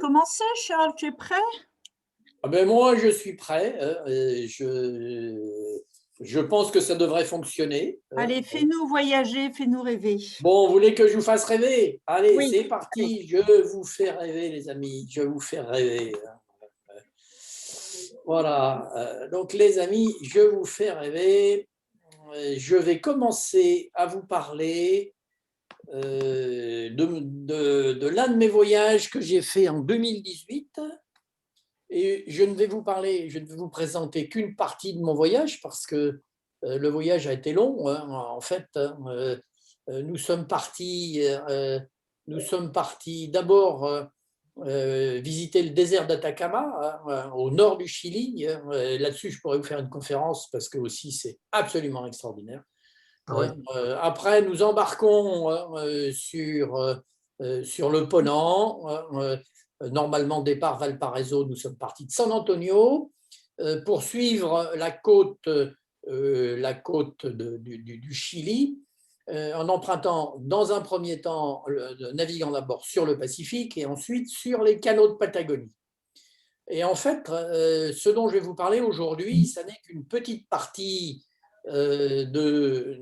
commencer, Charles, tu es prêt? Ah ben moi, je suis prêt. Je pense que ça devrait fonctionner. Allez, fais-nous voyager, fais-nous rêver. Bon, vous voulez que je vous fasse rêver? Allez, Oui, c'est allez. parti. Je vous fais rêver, les amis. Je vous fais rêver. Voilà. Donc, les amis, je vous fais rêver. Je vais commencer à vous parler de l'un de mes voyages que j'ai fait en 2018. Et je ne vais vous présenter qu'une partie de mon voyage parce que le voyage a été long. En fait, nous sommes partis d'abord visiter le désert d'Atacama au nord du Chili. Là-dessus, je pourrais vous faire une conférence parce que aussi c'est absolument extraordinaire. Oui. Après, nous embarquons sur le Ponant. Normalement, départ Valparaiso, nous sommes partis de San Antonio pour suivre la côte du Chili en empruntant dans un premier temps, naviguant d'abord sur le Pacifique et ensuite sur les canaux de Patagonie. Et en fait, ce dont je vais vous parler aujourd'hui, ça n'est qu'une petite partie de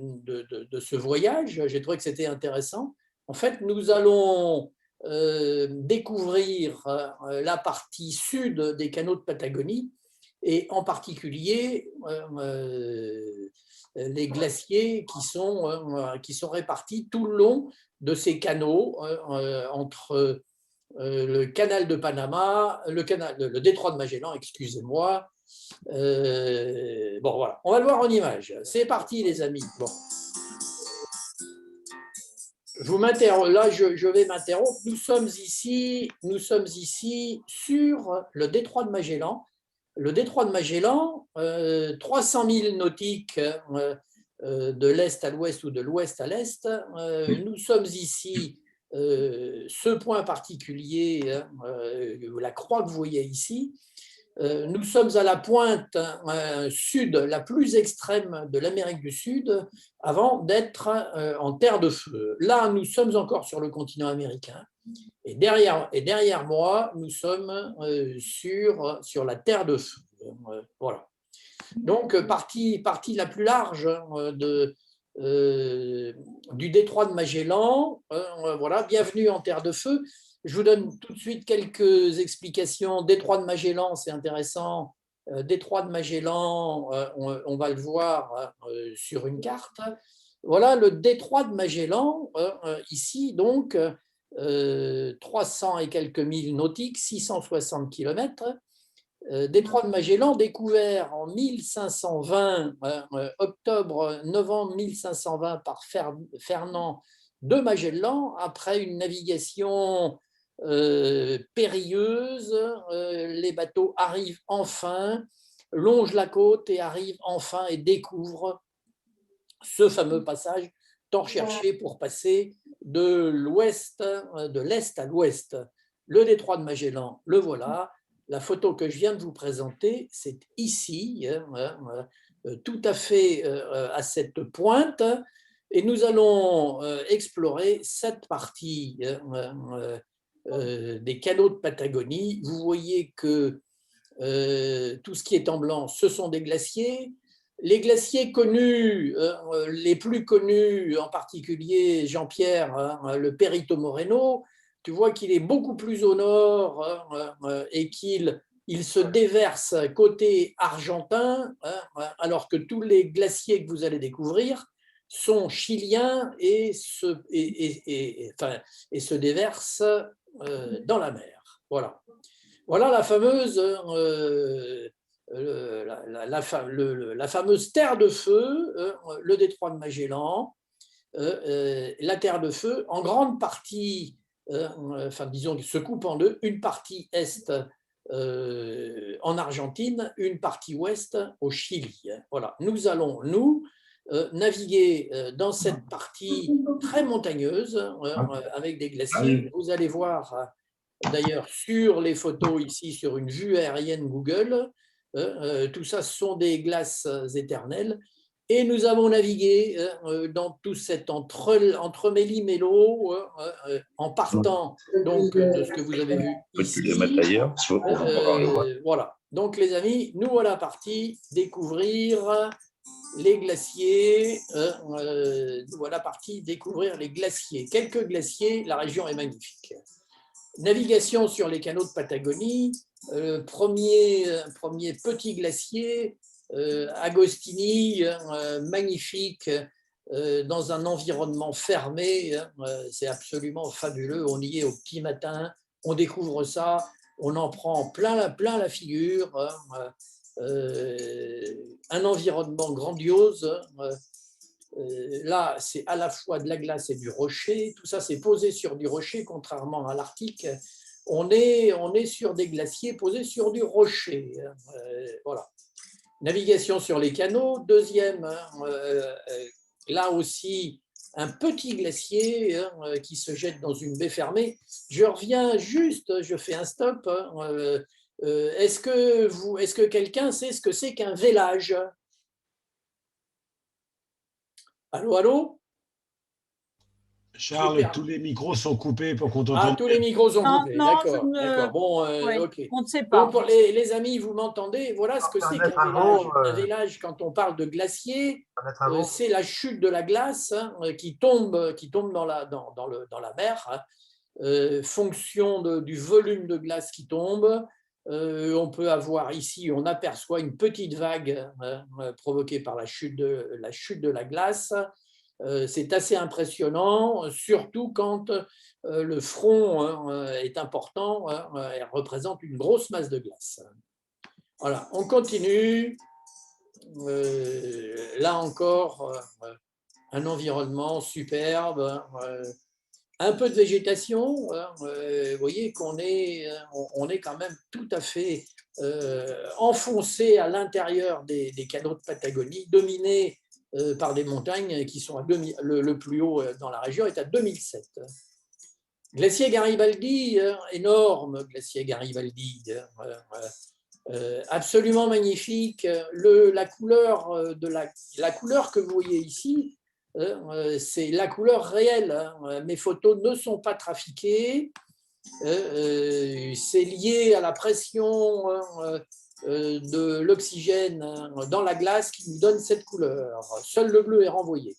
ce voyage. J'ai trouvé que c'était intéressant. En fait, nous allons découvrir la partie sud des canaux de Patagonie et en particulier les glaciers qui sont répartis tout le long de ces canaux entre le canal de Panama, le détroit de Magellan, excusez-moi. Bon, voilà, on va le voir en image. C'est parti, les amis. Bon. Là, je vais m'interrompre. Nous sommes ici sur le détroit de Magellan. Le détroit de Magellan, 300 000 nautiques de l'est à l'ouest ou de l'ouest à l'est. Nous sommes ici, ce point particulier, la croix que vous voyez ici. Nous sommes à la pointe sud, la plus extrême de l'Amérique du Sud, avant d'être en terre de feu. Là, nous sommes encore sur le continent américain. Et derrière moi, nous sommes sur la terre de feu. Voilà. Donc, partie la plus large du détroit de Magellan. Voilà, bienvenue en terre de feu. Je vous donne tout de suite quelques explications. Détroit de Magellan, c'est intéressant. Détroit de Magellan, on va le voir sur une carte. Voilà le détroit de Magellan, ici, donc, 300 et quelques milles nautiques, 660 km. Détroit de Magellan, découvert en 1520, octobre-novembre 1520 par Fernand de Magellan, après une navigation périlleuse. Les bateaux arrivent enfin, longent la côte et arrivent enfin et découvrent ce fameux passage tant recherché pour passer de l'est à l'ouest. Le détroit de Magellan, le voilà. La photo que je viens de vous présenter, c'est ici, tout à fait à cette pointe. Et nous allons explorer cette partie des canaux de Patagonie. Vous voyez que tout ce qui est en blanc, ce sont des glaciers. Les glaciers connus, les plus connus, en particulier Jean-Pierre, le Perito Moreno, tu vois qu'il est beaucoup plus au nord et qu'il se déverse côté argentin, alors que tous les glaciers que vous allez découvrir sont chiliens et se déversent dans la mer. Voilà. Voilà la fameuse, la fameuse terre de feu, le détroit de Magellan, la terre de feu, en grande partie, enfin disons, se coupe en deux, une partie est en Argentine, une partie ouest au Chili. Voilà, nous allons, naviguer dans cette partie très montagneuse avec des glaciers. Vous allez voir d'ailleurs sur les photos ici, sur une vue aérienne Google, tout ça, ce sont des glaces éternelles. Et nous avons navigué dans tout cet entremêlis-mélo en partant donc, de ce que vous avez vu ici. Voilà. Donc, les amis, nous voilà partis découvrir les glaciers. Nous voilà partis découvrir les glaciers. Quelques glaciers, la région est magnifique. Navigation sur les canaux de Patagonie. Premier petit glacier, Agostini, magnifique, dans un environnement fermé. C'est absolument fabuleux. On y est au petit matin, on découvre ça, on en prend plein la figure. Un environnement grandiose. Là, c'est à la fois de la glace et du rocher. Tout ça, c'est posé sur du rocher, contrairement à l'Arctique. On est sur des glaciers posés sur du rocher. Voilà. Navigation sur les canaux. Deuxième, là aussi, un petit glacier qui se jette dans une baie fermée. Je reviens juste, je fais un stop. Est-ce que quelqu'un sait ce que c'est qu'un vélage? Allô, allô? Charles, tous les micros sont coupés pour qu'on t'entende. Ah, tous les micros sont Non, coupés, non, d'accord. je ne- D'accord. Bon, Ouais, ok. on ne sait pas. Donc, pour les amis, vous m'entendez? Voilà ce que c'est qu'un vélage. Un vélage, quand on parle de glacier, c'est la chute de la glace qui tombe dans la mer, fonction du volume de glace qui tombe. On peut avoir ici, on aperçoit une petite vague provoquée par la chute de la glace. C'est assez impressionnant, surtout quand le front est important, elle représente une grosse masse de glace. Voilà, on continue. Là encore, un environnement superbe, un peu de végétation. Vous voyez qu'on est quand même tout à fait enfoncé à l'intérieur des canaux de Patagonie, dominés par des montagnes qui sont le plus haut dans la région est à 2007. Glacier Garibaldi, énorme glacier Garibaldi, absolument magnifique. La couleur que vous voyez ici, c'est la couleur réelle. Mes photos ne sont pas trafiquées. C'est lié à la pression de l'oxygène dans la glace qui nous donne cette couleur. Seul le bleu est renvoyé.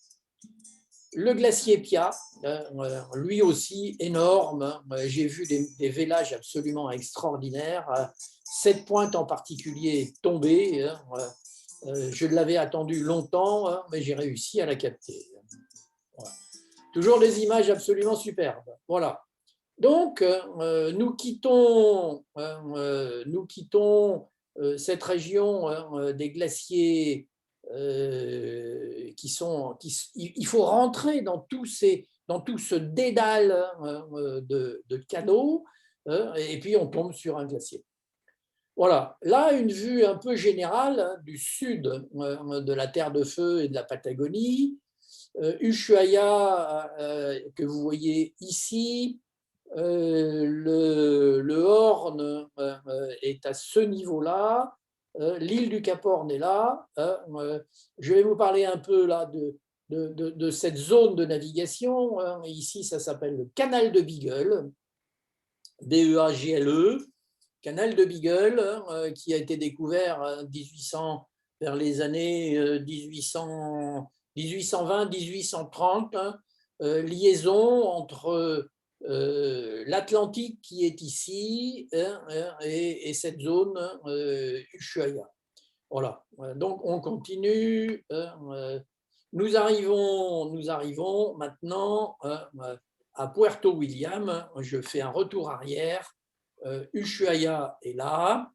Le glacier Pia, lui aussi énorme. J'ai vu des vélages absolument extraordinaires. Cette pointe en particulier est tombée. Je l'avais attendue longtemps, mais j'ai réussi à la capter. Voilà. Toujours des images absolument superbes. Voilà. Donc, nous quittons cette région des glaciers il faut rentrer dans tout ce dédale de canaux et puis on tombe sur un glacier. Voilà, là une vue un peu générale du sud de la Terre de Feu et de la Patagonie. Ushuaia que vous voyez ici. Le Horn est à ce niveau-là. L'île du Cap Horn est là. Je vais vous parler un peu là de cette zone de navigation. Ici, ça s'appelle le canal de Beagle, B-E-A-G-L-E, canal de Beagle, qui a été découvert vers les années 1820-1830. Liaison entre l'Atlantique qui est ici et cette zone Ushuaia. Voilà, donc on continue. Nous arrivons maintenant à Puerto William. Je fais un retour arrière. Ushuaia est là.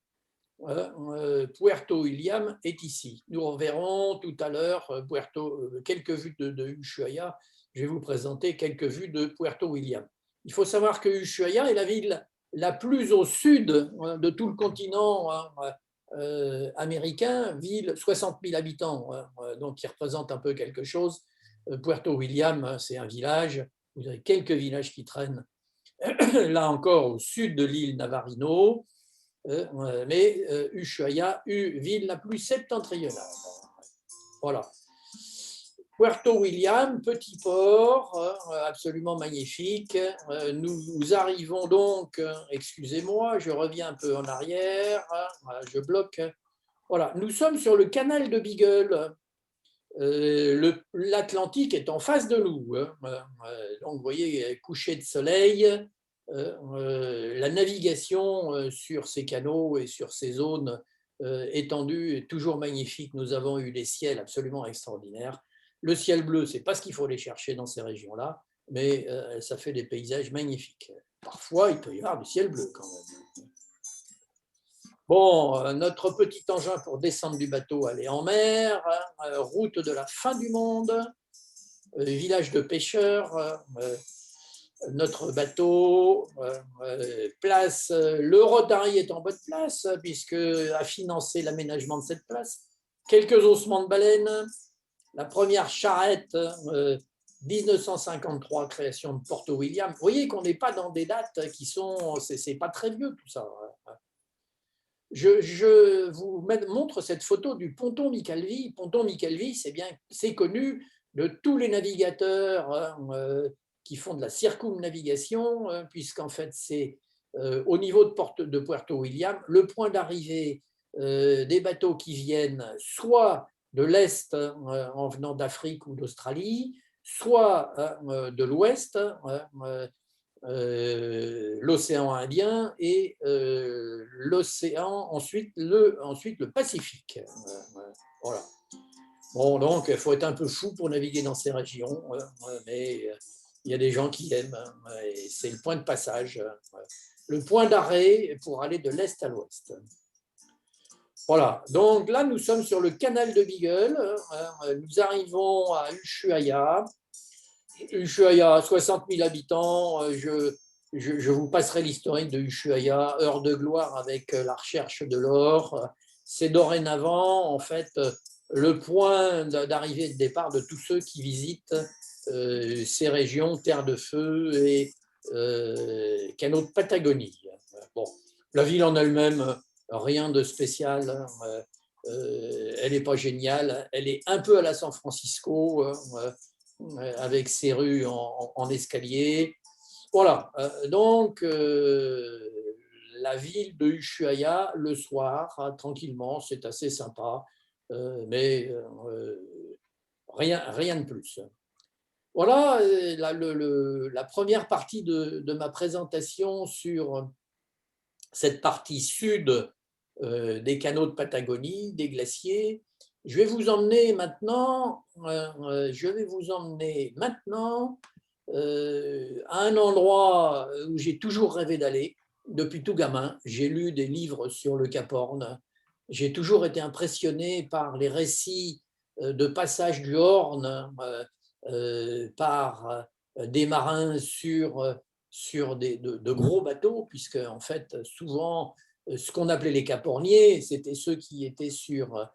Puerto William est ici. Nous reverrons tout à l'heure quelques vues de Ushuaia. Je vais vous présenter quelques vues de Puerto William. Il faut savoir que Ushuaia est la ville la plus au sud de tout le continent américain, ville 60 000 habitants, donc qui représente un peu quelque chose. Puerto William, c'est un village. Vous avez quelques villages qui traînent là encore au sud de l'île Navarino, mais Ushuaia, ville la plus septentrionale. Voilà. Puerto William, petit port, absolument magnifique. Nous arrivons donc, excusez-moi, je reviens un peu en arrière, je bloque. Voilà, nous sommes sur le canal de Beagle. L'Atlantique est en face de nous. Donc, vous voyez, coucher de soleil, la navigation sur ces canaux et sur ces zones étendues est toujours magnifique. Nous avons eu des ciels absolument extraordinaires. Le ciel bleu, ce n'est pas ce qu'il faut aller chercher dans ces régions-là, mais ça fait des paysages magnifiques. Parfois, il peut y avoir du ciel bleu quand même. Bon, notre petit engin pour descendre du bateau, aller en mer, route de la fin du monde, village de pêcheurs, notre bateau, place, le Rotary est en bonne place, puisque a financé l'aménagement de cette place. Quelques ossements de baleine, la première charrette, 1953, création de Porto William. Vous voyez qu'on n'est pas dans des dates qui sont, c'est pas très vieux tout ça. Je vous montre cette photo du ponton Micalvi. Ponton Micalvi, c'est connu de tous les navigateurs qui font de la circumnavigation, puisqu'en fait, c'est au niveau de Puerto William, le point d'arrivée des bateaux qui viennent soit de l'Est en venant d'Afrique ou d'Australie, soit de l'Ouest, l'océan Indien et l'océan, ensuite le Pacifique. Voilà. Bon, donc, il faut être un peu fou pour naviguer dans ces régions, mais il y a des gens qui aiment, et c'est le point de passage, le point d'arrêt pour aller de l'Est à l'Ouest. Voilà, donc là, nous sommes sur le canal de Beagle, nous arrivons à Ushuaia. Ushuaia, 60 000 habitants, je vous passerai l'historique de Ushuaia, heure de gloire avec la recherche de l'or. C'est dorénavant, en fait, le point d'arrivée et de départ de tous ceux qui visitent ces régions, Terre de Feu et canaux de Patagonie. Bon, la ville en elle-même, rien de spécial. Elle n'est pas géniale. Elle est un peu à la San Francisco, avec ses rues en escalier. Voilà, donc la ville de Ushuaia, le soir, tranquillement, c'est assez sympa, mais rien de plus. Voilà la première partie de ma présentation sur cette partie sud des canaux de Patagonie, des glaciers. Je vais vous emmener maintenant, à un endroit où j'ai toujours rêvé d'aller depuis tout gamin. J'ai lu des livres sur le Cap Horn. J'ai toujours été impressionné par les récits de passage du Horn par des marins sur de gros bateaux, puisque en fait, souvent, ce qu'on appelait les caporniers, c'était ceux qui étaient sur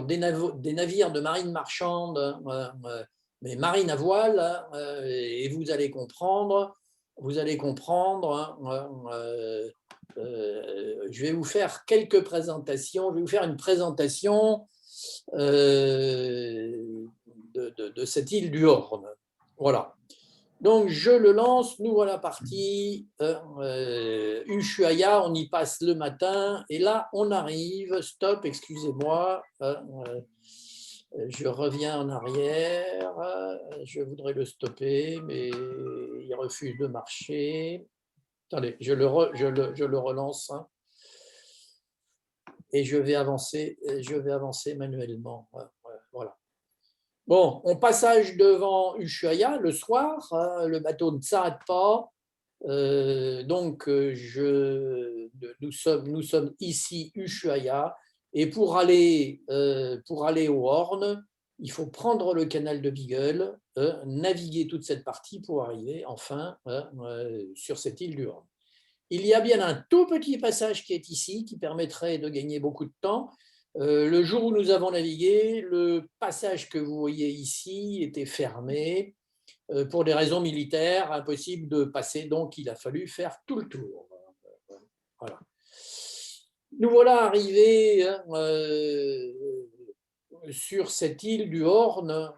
des navires de marine marchande, mais marine à voile, et vous allez comprendre, je vais vous faire quelques présentations, je vais vous faire une présentation de cette île du Horn. Voilà. Donc, je le lance, nous voilà partis. Ushuaia, on y passe le matin. Et là, on arrive. Stop, excusez-moi. Je reviens en arrière. Je voudrais le stopper, mais il refuse de marcher. Attendez, je le relance. Hein. Et je vais avancer manuellement. Voilà. Bon, on passage devant Ushuaia le soir, hein, le bateau ne s'arrête pas. Donc, nous sommes ici, Ushuaia, et pour aller au Horn, il faut prendre le canal de Beagle, naviguer toute cette partie pour arriver enfin sur cette île du Horn. Il y a bien un tout petit passage qui est ici, qui permettrait de gagner beaucoup de temps. Le jour où nous avons navigué, le passage que vous voyez ici était fermé pour des raisons militaires, impossible de passer, donc il a fallu faire tout le tour. Voilà. Nous voilà arrivés sur cette île du Horn.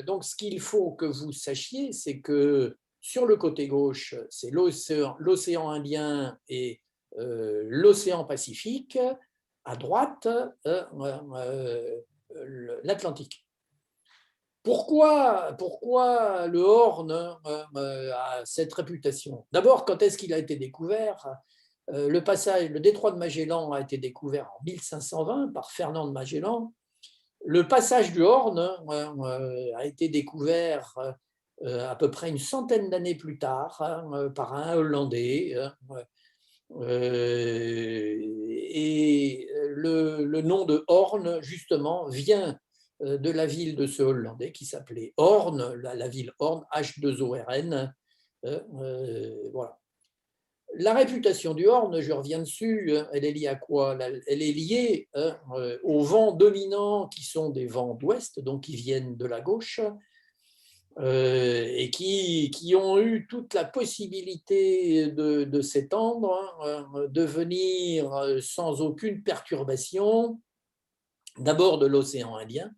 Donc, ce qu'il faut que vous sachiez, c'est que sur le côté gauche, c'est l'océan Indien et l'océan Pacifique. À droite, l'Atlantique. Pourquoi le Horn a cette réputation? D'abord, quand est-ce qu'il a été découvert? Le détroit de Magellan a été découvert en 1520 par Fernand de Magellan. Le passage du Horn a été découvert à peu près une centaine d'années plus tard par un Hollandais. Et le nom de Horn, justement, vient de la ville de ce Hollandais qui s'appelait Horn, la ville Horn, H2ORN. Voilà. La réputation du Horn, je reviens dessus, elle est liée à quoi? Elle est liée aux vents dominants qui sont des vents d'ouest, donc qui viennent de la gauche, et qui ont eu toute la possibilité de s'étendre, de venir sans aucune perturbation, d'abord de l'océan Indien,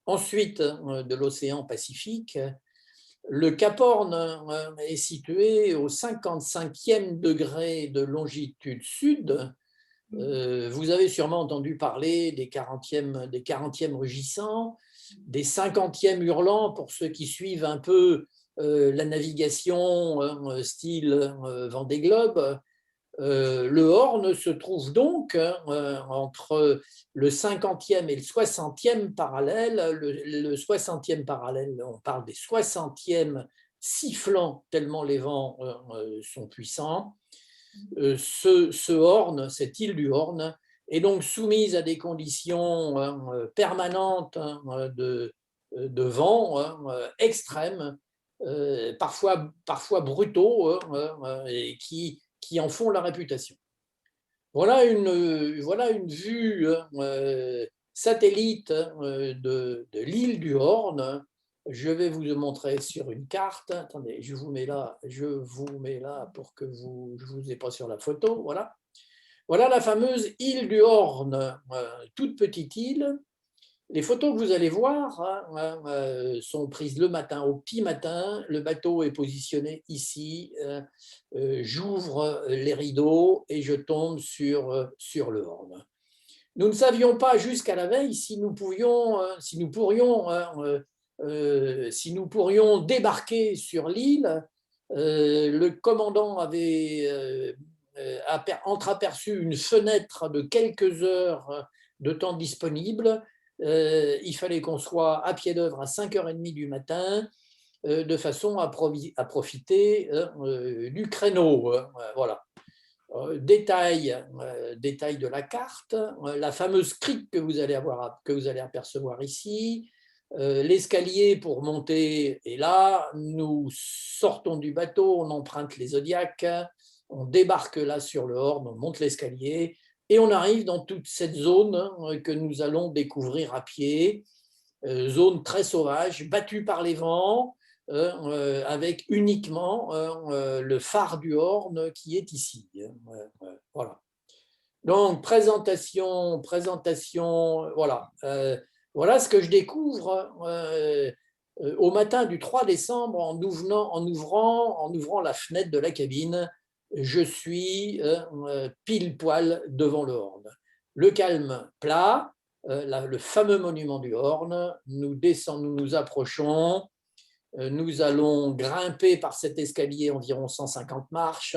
ensuite de l'océan Pacifique. Le Cap Horn est situé au 55e degré de longitude sud. Vous avez sûrement entendu parler des 40e rugissants, des 50e hurlants pour ceux qui suivent un peu la navigation style Vendée Globe. Le Horn se trouve donc entre le 50e et le 60e parallèle. Le 60e parallèle, on parle des 60e sifflants tellement les vents sont puissants. Ce Horn, cette île du Horn, est donc soumise à des conditions permanentes de vent extrêmes, parfois brutaux, et qui en font la réputation. Voilà une vue satellite de l'île du Horn. Je vais vous le montrer sur une carte. Attendez, je vous mets là pour que je vous ai pas sur la photo. Voilà. Voilà la fameuse île du Horn, toute petite île. Les photos que vous allez voir sont prises le matin, au petit matin. Le bateau est positionné ici. J'ouvre les rideaux et je tombe sur le Horn. Nous ne savions pas jusqu'à la veille si nous pourrions débarquer sur l'île. Le commandant avait entreaperçu une fenêtre de quelques heures de temps disponible. Il fallait qu'on soit à pied d'œuvre à 5h30 du matin de façon à profiter du créneau. Voilà. Détail de la carte, la fameuse crique que vous allez apercevoir ici, l'escalier pour monter est là, nous sortons du bateau, on emprunte les Zodiacs, on débarque là sur le Horn, on monte l'escalier et on arrive dans toute cette zone que nous allons découvrir à pied, zone très sauvage, battue par les vents, avec uniquement le phare du Horn qui est ici. Voilà. Donc, présentation, voilà. Voilà ce que je découvre au matin du 3 décembre en ouvrant la fenêtre de la cabine. Je suis pile poil devant le Horn. Le calme plat, le fameux monument du Horn. Nous nous approchons. Nous allons grimper par cet escalier environ 150 marches.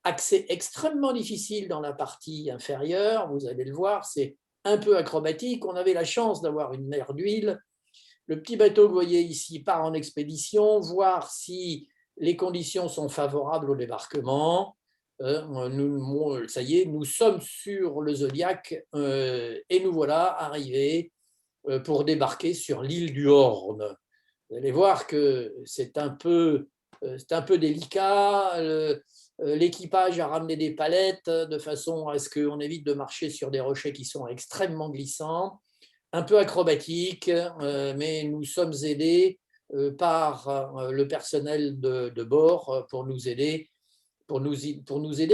Accès extrêmement difficile dans la partie inférieure. Vous allez le voir, c'est un peu acrobatique. On avait la chance d'avoir une mer d'huile. Le petit bateau que vous voyez ici part en expédition, voir si les conditions sont favorables au débarquement. Ça y est, nous sommes sur le Zodiac et nous voilà arrivés pour débarquer sur l'île du Horn. Vous allez voir que c'est un peu délicat. L'équipage a ramené des palettes de façon à ce qu'on évite de marcher sur des rochers qui sont extrêmement glissants, un peu acrobatiques, mais nous sommes aidés par le personnel de bord pour nous aider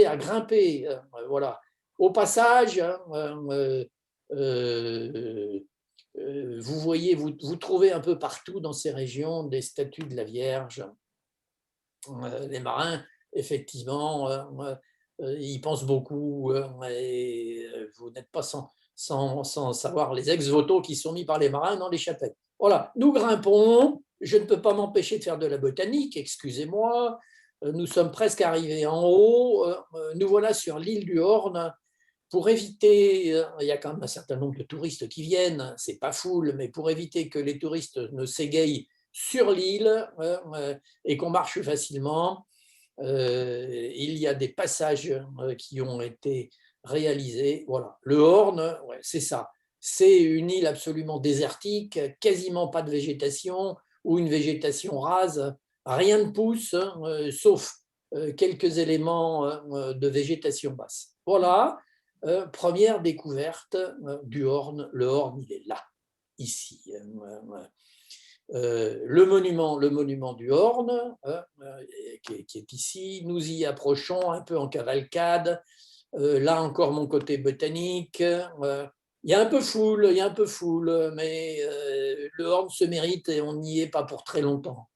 à grimper. Voilà. Au passage, vous voyez, vous trouvez un peu partout dans ces régions des statues de la Vierge. Les marins, effectivement, ils pensent beaucoup et vous n'êtes pas sans savoir les ex-voto qui sont mis par les marins dans les chapelles. Voilà, nous grimpons. Je ne peux pas m'empêcher de faire de la botanique, excusez-moi. Nous sommes presque arrivés en haut. Nous voilà sur l'île du Horn. Pour éviter, il y a quand même un certain nombre de touristes qui viennent, c'est pas full, mais pour éviter que les touristes ne s'égayent sur l'île et qu'on marche facilement, il y a des passages qui ont été réalisés. Voilà. Le Horn, ouais, c'est ça. C'est une île absolument désertique, quasiment pas de végétation ou une végétation rase. Rien ne pousse, sauf quelques éléments de végétation basse. Voilà. Première découverte du Horn. Le Horn, il est là, ici. Le monument du Horn, qui est ici. Nous y approchons un peu en cavalcade. Là encore, mon côté botanique. Il y a un peu foule, mais le Horn se mérite et on n'y est pas pour très longtemps.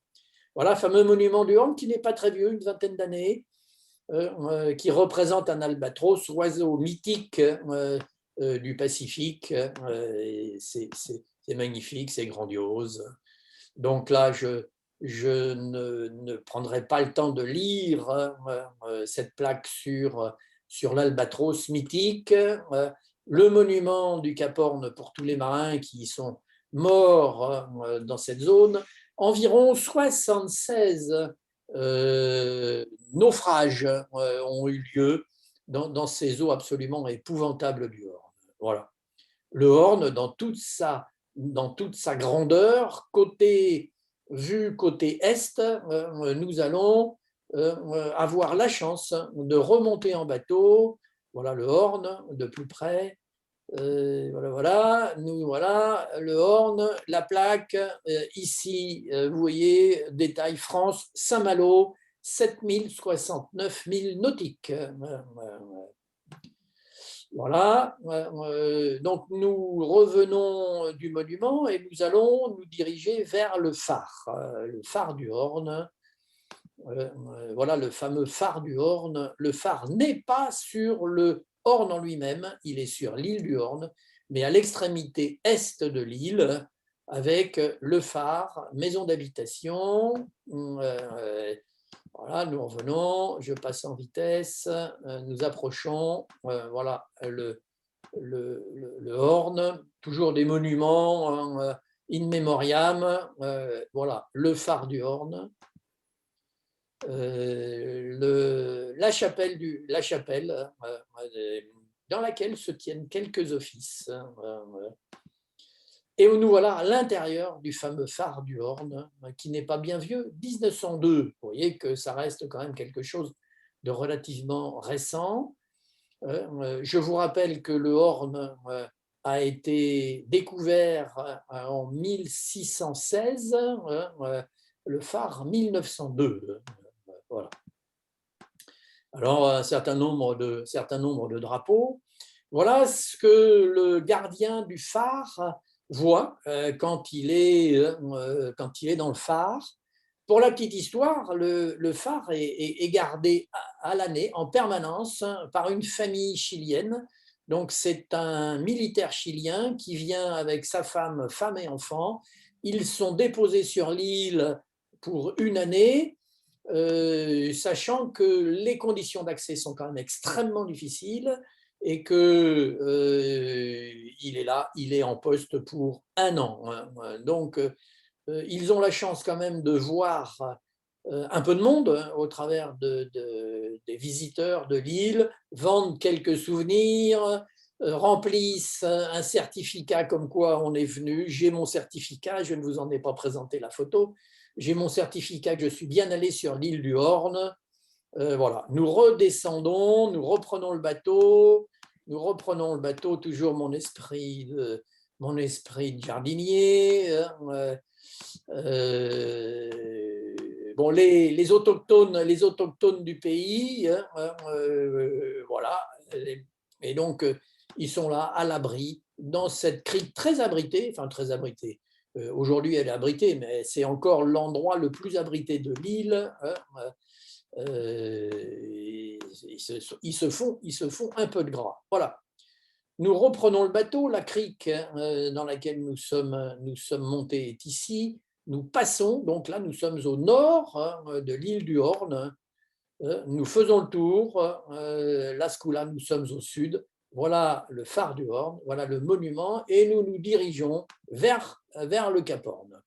Voilà, fameux monument du Horn qui n'est pas très vieux, une vingtaine d'années. Qui représente un albatros, oiseau mythique du Pacifique. C'est magnifique, c'est grandiose. Donc là, je ne prendrai pas le temps de lire cette plaque sur l'albatros mythique. Le monument du Cap Horn pour tous les marins qui sont morts dans cette zone. Environ 76 naufrages ont eu lieu dans ces eaux absolument épouvantables du Horn. Voilà. Le Horn, dans toute sa grandeur, vu côté est, nous allons avoir la chance de remonter en bateau. Voilà le Horn de plus près. Voilà, le Horn, la plaque, ici, vous voyez, détail France, Saint-Malo, 7069 milles nautiques. Voilà, donc nous revenons du monument et nous allons nous diriger vers le phare du Horn. Voilà le fameux phare du Horn. Le phare n'est pas sur le Horn en lui-même, il est sur l'île du Horn, mais à l'extrémité est de l'île, avec le phare, maison d'habitation. Voilà, nous revenons, je passe en vitesse, nous approchons, voilà le Horn, toujours des monuments in memoriam, voilà le phare du Horn. La chapelle dans laquelle se tiennent quelques offices. Et nous voilà à l'intérieur du fameux phare du Horn, qui n'est pas bien vieux, 1902. Vous voyez que ça reste quand même quelque chose de relativement récent. Je vous rappelle que le Horn a été découvert en 1616, le phare 1902. Voilà. Alors, un certain nombre de drapeaux. Voilà ce que le gardien du phare voit quand il est dans le phare. Pour la petite histoire, le phare est gardé à l'année, en permanence, par une famille chilienne. Donc, c'est un militaire chilien qui vient avec sa femme et enfants. Ils sont déposés sur l'île pour une année. Sachant que les conditions d'accès sont quand même extrêmement difficiles et qu'il est là, il est en poste pour un an. Donc, ils ont la chance quand même de voir un peu de monde au travers des visiteurs de l'île, vendent quelques souvenirs, remplissent un certificat comme quoi on est venu. J'ai mon certificat, je ne vous en ai pas présenté la photo. J'ai mon certificat que je suis bien allé sur l'île du Horn. Voilà, nous redescendons, nous reprenons le bateau, toujours mon esprit de jardinier. Bon, les autochtones du pays, voilà, et donc ils sont là à l'abri dans cette crique très abritée, enfin très abritée. Aujourd'hui, elle est abritée, mais c'est encore l'endroit le plus abrité de l'île. Ils se font un peu de gras. Voilà. Nous reprenons le bateau. La crique dans laquelle nous sommes montés est ici. Nous passons, donc là, nous sommes au nord de l'île du Horn. Nous faisons le tour. Là, nous sommes au sud. Voilà le phare du Horn, voilà le monument, et nous nous dirigeons vers le Cap Horn.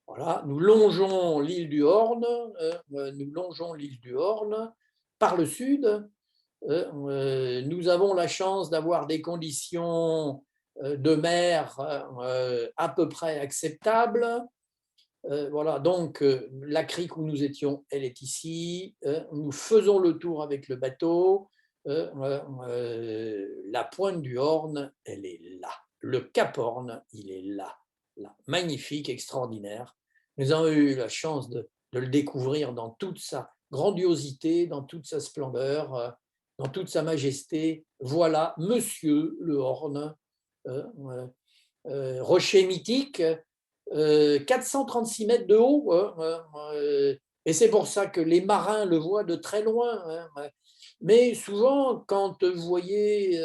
Voilà, nous longeons l'île du Horn, par le sud. Nous avons la chance d'avoir des conditions de mer à peu près acceptables. Voilà, donc la crique où nous étions, elle est ici. Nous faisons le tour avec le bateau. La pointe du Horn, elle est là. Le Cap Horn, il est là. Là. Magnifique, extraordinaire. Nous avons eu la chance de le découvrir dans toute sa grandiosité, dans toute sa splendeur, dans toute sa majesté. Voilà, Monsieur le Horn, rocher mythique, 436 mètres de haut, et c'est pour ça que les marins le voient de très loin. Mais souvent, quand vous voyez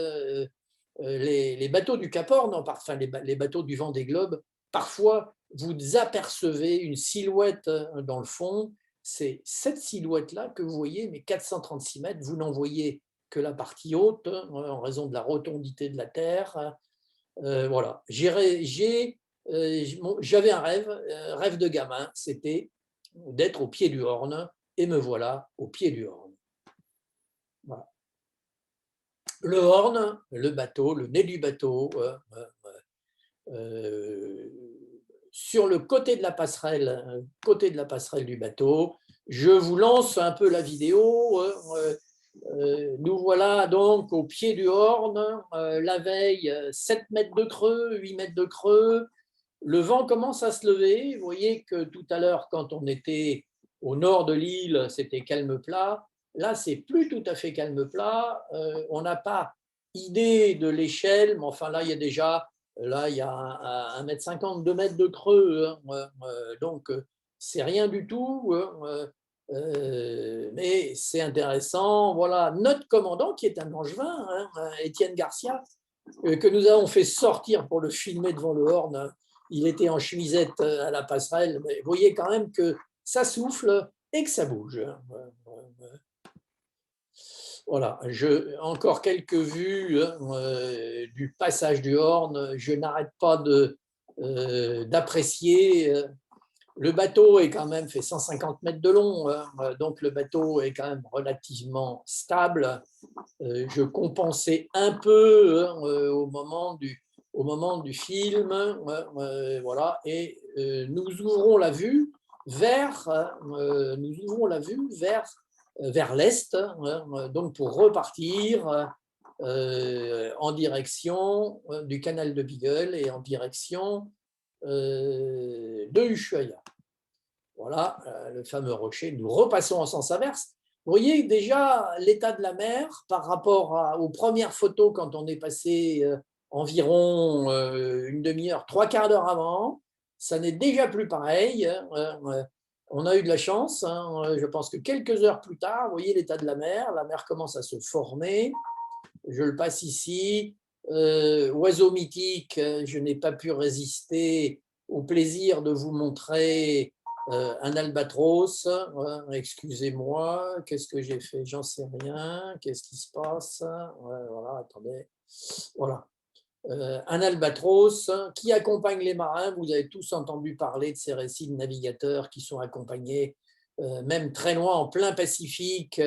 les bateaux du Cap Horn, enfin les bateaux du Vendée Globe, parfois vous apercevez une silhouette dans le fond. C'est cette silhouette-là que vous voyez, mais 436 mètres, vous n'en voyez que la partie haute, en raison de la rotondité de la Terre. Voilà. J'avais un rêve de gamin, c'était d'être au pied du Horn, et me voilà au pied du Horn. Voilà. Le Horn, le bateau, le nez du bateau, sur le côté de la passerelle du bateau. Je vous lance un peu la vidéo. Nous voilà donc au pied du Horn, la veille, 7 mètres de creux, 8 mètres de creux. Le vent commence à se lever. Vous voyez que tout à l'heure, quand on était au nord de l'île, c'était calme plat. Là, c'est plus tout à fait calme plat. On n'a pas idée de l'échelle, mais enfin là, il y a déjà, là, il y a 1,50 m, 2 mètres de creux. Donc, c'est rien du tout. Mais c'est intéressant. Voilà, notre commandant, qui est un Angevin, Étienne Garcia, que nous avons fait sortir pour le filmer devant le Horn. Il était en chemisette à la passerelle, mais vous voyez quand même que ça souffle et que ça bouge. Voilà, encore quelques vues du passage du Horn. Je n'arrête pas d'apprécier. Le bateau est quand même fait 150 mètres de long, donc le bateau est quand même relativement stable. Je compensais un peu au moment du film, voilà, et nous ouvrons la vue vers l'est, donc pour repartir en direction du canal de Beagle et en direction de Ushuaïa. Voilà, le fameux rocher. Nous repassons en sens inverse. Vous voyez déjà l'état de la mer par rapport aux premières photos quand on est passé environ une demi-heure, 3/4 d'heure avant. Ça n'est déjà plus pareil. On a eu de la chance. Je pense que quelques heures plus tard, vous voyez l'état de la mer commence à se former. Je le passe ici. Oiseau mythique, je n'ai pas pu résister au plaisir de vous montrer un albatros. Excusez-moi, qu'est-ce que j'ai fait? J'en sais rien. Qu'est-ce qui se passe? Voilà, attendez. Voilà. Un albatros qui accompagne les marins. Vous avez tous entendu parler de ces récits de navigateurs qui sont accompagnés, même très loin, en plein Pacifique,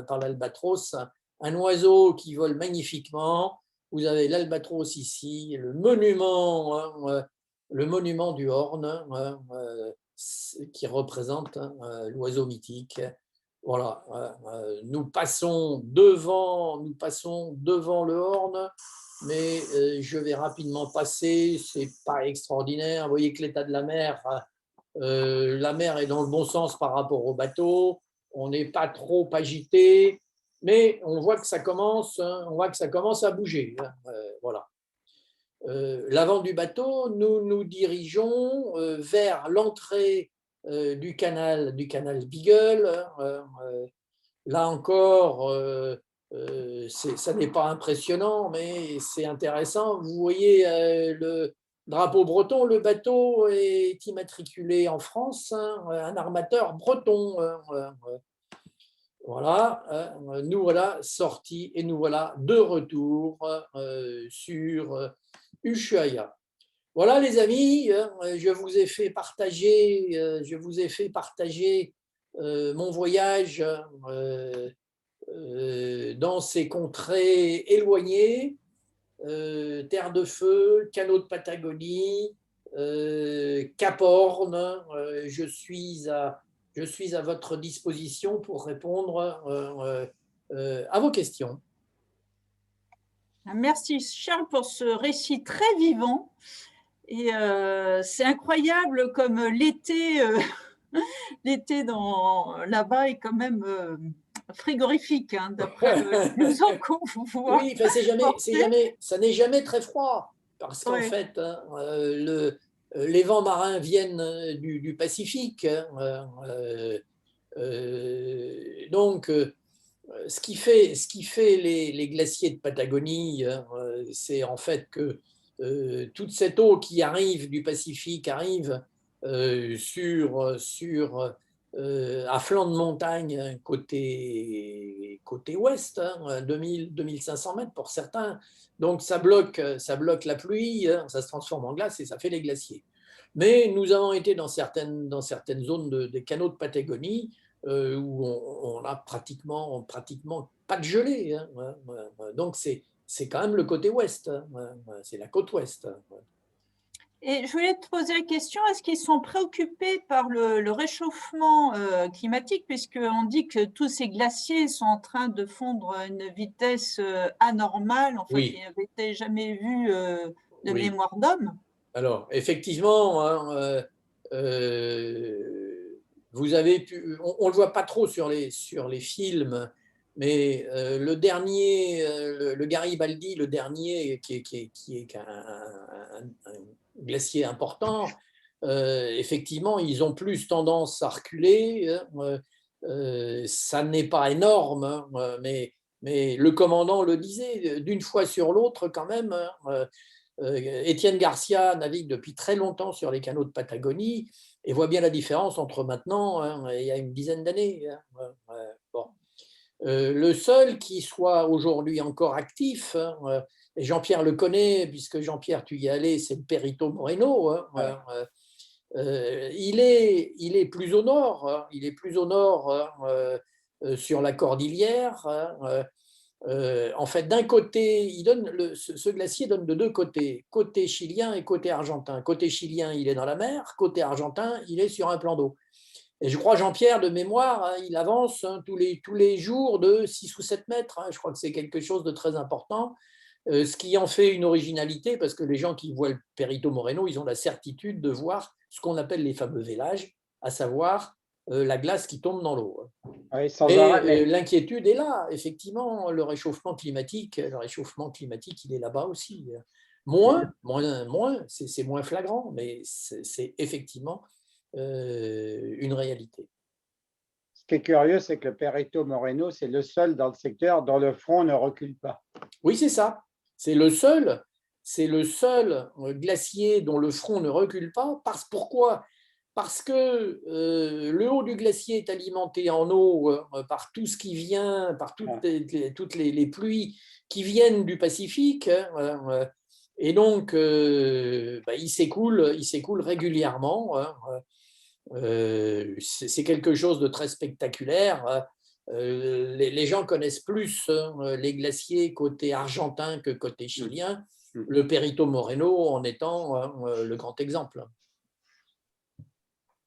par l'albatros. Un oiseau qui vole magnifiquement. Vous avez l'albatros ici, le monument du Horn, qui représente l'oiseau mythique. Voilà, nous passons devant le Horn, mais je vais rapidement passer. C'est pas extraordinaire. Vous voyez que l'état de la mer est dans le bon sens par rapport au bateau. On n'est pas trop agité, mais on voit que ça commence à bouger. Voilà. l'avant du bateau, nous nous dirigeons vers l'entrée du canal Beagle. Là encore, ça n'est pas impressionnant, mais c'est intéressant. Vous voyez le drapeau breton, le bateau est immatriculé en France, hein, un armateur breton. Voilà, nous voilà sortis et nous voilà de retour sur Ushuaïa. Voilà les amis, je vous ai fait partager, mon voyage dans ces contrées éloignées, Terre de Feu, Canaux de Patagonie, Cap Horn. Je suis à votre disposition pour répondre à vos questions. Merci Charles pour ce récit très vivant. Et c'est incroyable comme l'été là-bas est quand même frigorifique, hein, d'après le blouson qu'on vous voit. Oui, enfin, ça n'est jamais très froid, parce qu'en fait, hein, les vents marins viennent du Pacifique. Hein, donc, ce qui fait les glaciers de Patagonie, c'est en fait que toute cette eau qui arrive du Pacifique arrive à flanc de montagne côté ouest, hein, 2000-2500 mètres pour certains. Donc ça bloque la pluie, hein, ça se transforme en glace et ça fait les glaciers. Mais nous avons été dans certaines zones des canaux de Patagonie où on a pratiquement pas de gelée. Hein. Donc c'est quand même le côté ouest, hein. C'est la côte ouest. Et je voulais te poser la question, est-ce qu'ils sont préoccupés par le réchauffement climatique, puisqu'on dit que tous ces glaciers sont en train de fondre à une vitesse anormale, en fait, Oui. qui n'avait été jamais vu de Oui. mémoire d'homme. Alors, effectivement, hein, vous avez pu, on ne le voit pas trop sur les films, mais le dernier, le Garibaldi, le dernier, qui est un glacier important, effectivement, ils ont plus tendance à reculer. Ça n'est pas énorme, hein, mais le commandant le disait, d'une fois sur l'autre, quand même. Étienne Garcia navigue depuis très longtemps sur les canaux de Patagonie et voit bien la différence entre maintenant, hein, et il y a une dizaine d'années. Hein. Bon. Le seul qui soit aujourd'hui encore actif, hein, et Jean-Pierre le connaît, puisque Jean-Pierre, tu y es allé, c'est le Perito Moreno. Hein, il est plus au nord, hein, sur la cordillère. Hein, en fait, d'un côté, ce glacier donne de deux côtés, côté chilien et côté argentin. Côté chilien, il est dans la mer, côté argentin, il est sur un plan d'eau. Et je crois, Jean-Pierre, de mémoire, hein, il avance, hein, tous les jours de 6 ou 7 mètres. Hein, je crois que c'est quelque chose de très important, ce qui en fait une originalité, parce que les gens qui voient le Perito Moreno, ils ont la certitude de voir ce qu'on appelle les fameux vélages, à savoir la glace qui tombe dans l'eau. Oui, sans arrêt, l'inquiétude est là, effectivement, le réchauffement climatique, il est là-bas aussi. Moins, c'est moins flagrant, mais c'est effectivement une réalité. Ce qui est curieux, c'est que le Perito Moreno, c'est le seul dans le secteur dont le front ne recule pas. Oui, c'est ça. C'est le seul glacier dont le front ne recule pas. Pourquoi ? Parce que le haut du glacier est alimenté en eau par tout ce qui vient, par toutes les pluies qui viennent du Pacifique. Hein, et donc, il s'écoule régulièrement. Hein, c'est quelque chose de très spectaculaire. Les gens connaissent plus les glaciers côté argentin que côté chilien. Le Perito Moreno en étant le grand exemple.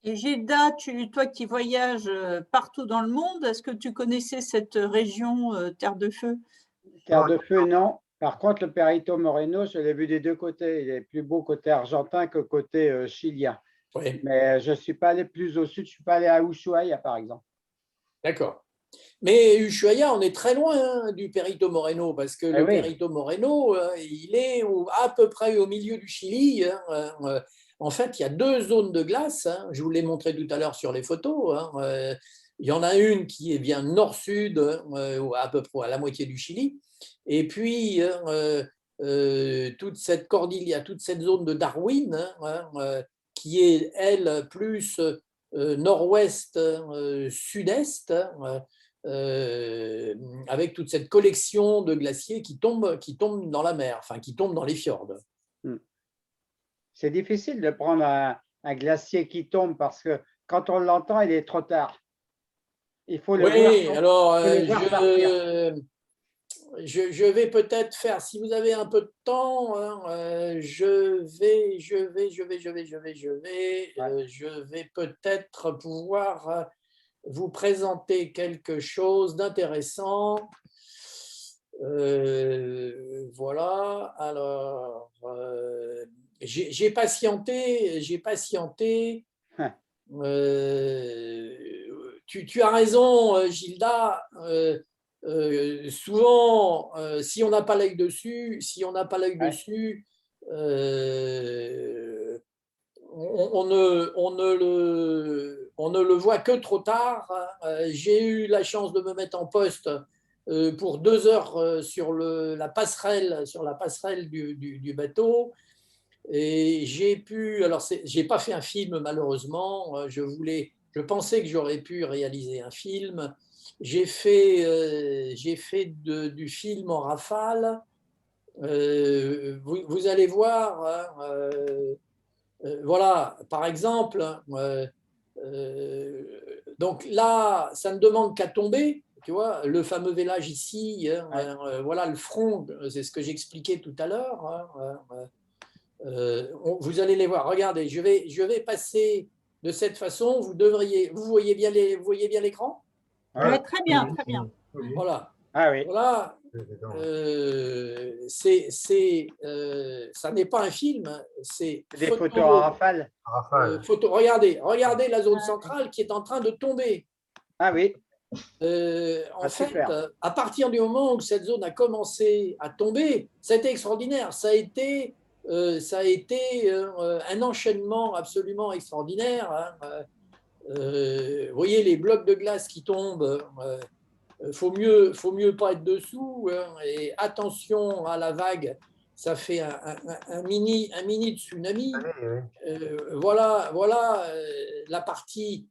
Et Gilda, toi qui voyages partout dans le monde, est-ce que tu connaissais cette région Terre de Feu? Terre de Feu, non. Par contre, le Perito Moreno, je l'ai vu des deux côtés. Il est plus beau côté argentin que côté chilien. Oui. Mais je ne suis pas allé plus au sud. Je ne suis pas allé à Ushuaia, par exemple. D'accord. Mais Ushuaïa, on est très loin du Perito Moreno, parce que le oui. Perito Moreno, il est à peu près au milieu du Chili. En fait, il y a deux zones de glace. Je vous l'ai montré tout à l'heure sur les photos. Il y en a une qui est bien nord-sud, à peu près à la moitié du Chili. Et puis, toute cette cordillère, toute cette zone de Darwin, qui est, elle, plus nord-ouest, sud-est, avec toute cette collection de glaciers qui tombent dans la mer, enfin qui tombent dans les fjords. C'est difficile de prendre un glacier qui tombe parce que quand on l'entend, il est trop tard. Il faut le voir. Alors faut le voir partir. je vais peut-être faire, si vous avez un peu de temps, je vais peut-être pouvoir vous présenter quelque chose d'intéressant. Voilà, alors j'ai patienté. Hein. Tu as raison, Gilda. Souvent, si on n'a pas l'œil dessus, on ne le voit que trop tard. J'ai eu la chance de me mettre en poste pour 2 heures sur la passerelle du bateau. Et j'ai pu, alors j'ai pas fait un film malheureusement, je pensais que j'aurais pu réaliser un film. J'ai fait du film en rafale. Vous allez voir, voilà, par exemple, donc là, ça ne demande qu'à tomber. Tu vois, le fameux village ici, voilà le front, c'est ce que j'expliquais tout à l'heure. Vous allez les voir. Regardez, je vais passer de cette façon. Vous voyez bien l'écran? Ouais, très bien, très bien. Voilà. Ah oui. Voilà. Ça n'est pas un film, c'est Des photos en rafale. Regardez la zone centrale qui est en train de tomber. Ah oui. En fait, super. à partir du moment où cette zone a commencé à tomber, ça a été extraordinaire. Ça a été un enchaînement absolument extraordinaire. Vous voyez les blocs de glace qui tombent. Faut mieux pas être dessous. Et attention à la vague. Ça fait un mini tsunami. Voilà la partie.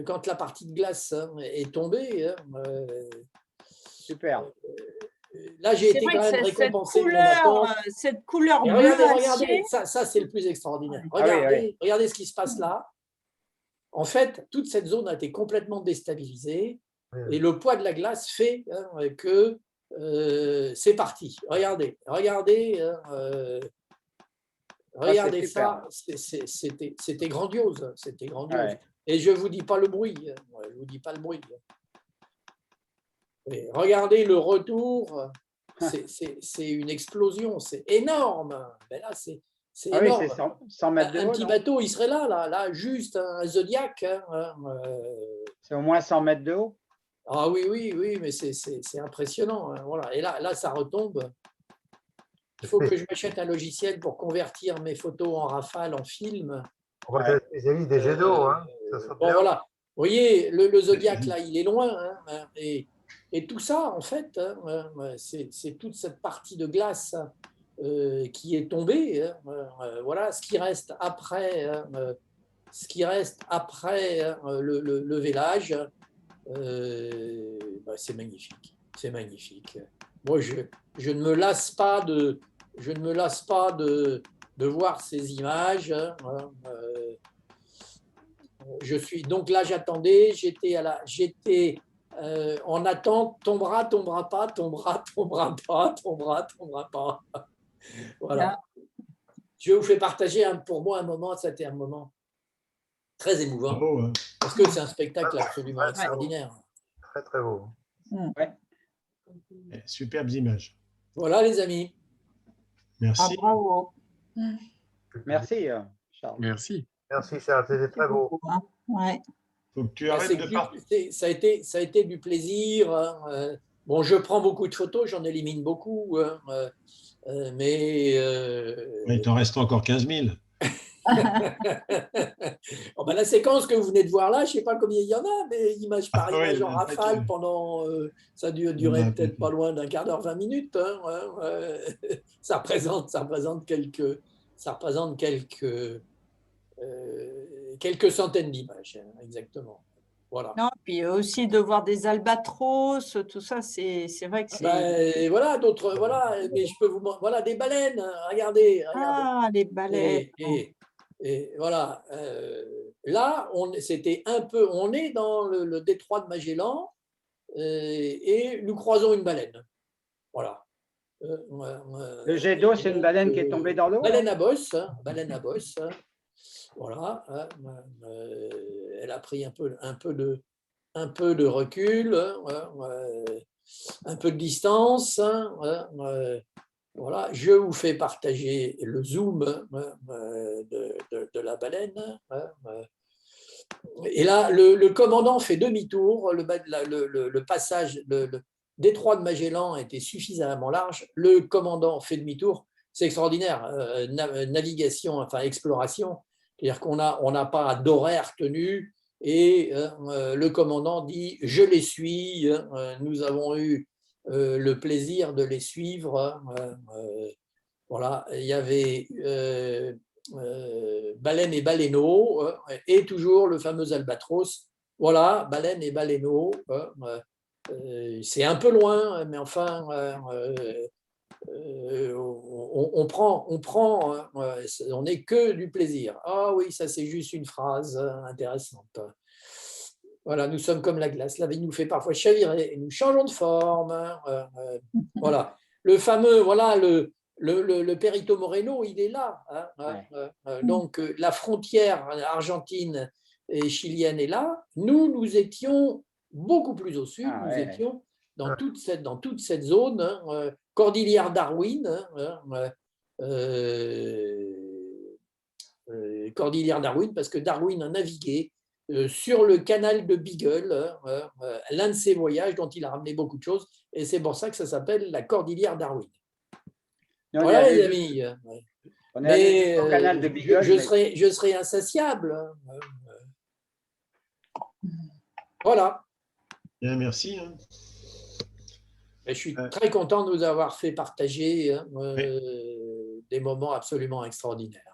Quand la partie de glace est tombée. Super. Là, j'ai été quand même récompensé de mon attente. Cette couleur Et bleue regardez, ça c'est le plus extraordinaire. Regardez ce qui se passe là. En fait, toute cette zone a été complètement déstabilisée et le poids de la glace fait que c'est parti. Regardez ça. C'était grandiose. Ouais. Et je ne vous dis pas le bruit. Et regardez le retour. C'est une explosion. C'est énorme. Mais là, c'est énorme. Oui, c'est 100 mètres de haut. Un petit bateau, il serait là, juste un Zodiac. C'est au moins 100 mètres de haut. Ah oui, mais c'est impressionnant. Voilà. Et là, ça retombe. Il faut que je m'achète un logiciel pour convertir mes photos en rafale en film. On va être spécialiste des jets d'eau. Bon, voilà. Vous voyez, le Zodiac, là, il est loin. Et tout ça, en fait, c'est toute cette partie de glace qui est tombée. Voilà, ce qui reste après le village, c'est magnifique. Moi, je ne me lasse pas de voir ces images. Donc là, j'attendais, j'étais en attente, tombera pas. Voilà. Je vous fais partager pour moi un moment, c'était un moment très émouvant, Bravo, parce que c'est un spectacle absolument extraordinaire. Très, très beau. Ouais. Superbes images. Voilà, les amis. Merci. bravo. Merci, Charles. Merci. Merci, Charles. C'était très beau. Ouais. faut que tu arrêtes de parler. Ça a été du plaisir. Hein. Bon, je prends beaucoup de photos, j'en élimine beaucoup, hein, mais Il t'en reste encore 15 000. Oh ben, la séquence que vous venez de voir là, je ne sais pas combien il y en a, mais image par Ah oui, image en il y en a un rafale paquet. pendant, ça a dû Il y en a durer un peut-être paquet. pas loin d'un quart d'heure, 20 minutes. Hein, ça représente quelques centaines d'images, hein, exactement. Voilà. Non, puis aussi de voir des albatros, tout ça, c'est vrai que c'est… Ben, voilà, d'autres, voilà, mais je peux vous montrer, voilà, des baleines, hein, regardez, regardez. Ah, les baleines. Et voilà, là, c'était un peu, on est dans le détroit de Magellan et nous croisons une baleine. Voilà. Le jet d'eau, c'est une baleine qui est tombée dans l'eau? Baleine à bosse, hein, baleine à bosse. Hein. Voilà. Hein, elle a pris un peu de recul, hein, un peu de distance. Hein, voilà, je vous fais partager le zoom de la baleine. Et là, le commandant fait demi-tour. Le passage, le détroit de Magellan était suffisamment large. Le commandant fait demi-tour. C'est extraordinaire. Navigation, enfin exploration. C'est-à-dire qu'on n'a pas d'horaire tenu. Et le commandant dit « Je les suis. Nous avons eu le plaisir de les suivre. » Voilà, il y avait baleine et baleineau et toujours le fameux albatros. Voilà, baleine et baleineau. C'est un peu loin, mais enfin, on n'est que du plaisir. Ah oui, ça c'est juste une phrase intéressante. Voilà, nous sommes comme la glace. La vie nous fait parfois chavirer et nous changeons de forme. Voilà. Le fameux, voilà, le Perito Moreno, il est là. Hein. Donc, la frontière argentine et chilienne est là. Nous étions beaucoup plus au sud. Nous étions dans toute cette zone, hein, Cordillère Darwin. Hein, Cordillère Darwin, parce que Darwin a navigué sur le canal de Beagle, l'un de ses voyages dont il a ramené beaucoup de choses, et c'est pour ça que ça s'appelle la Cordillère Darwin. Voilà les amis. Mais je serai insatiable. Voilà. Bien, merci. Hein. Et je suis très content de vous avoir fait partager des moments absolument extraordinaires.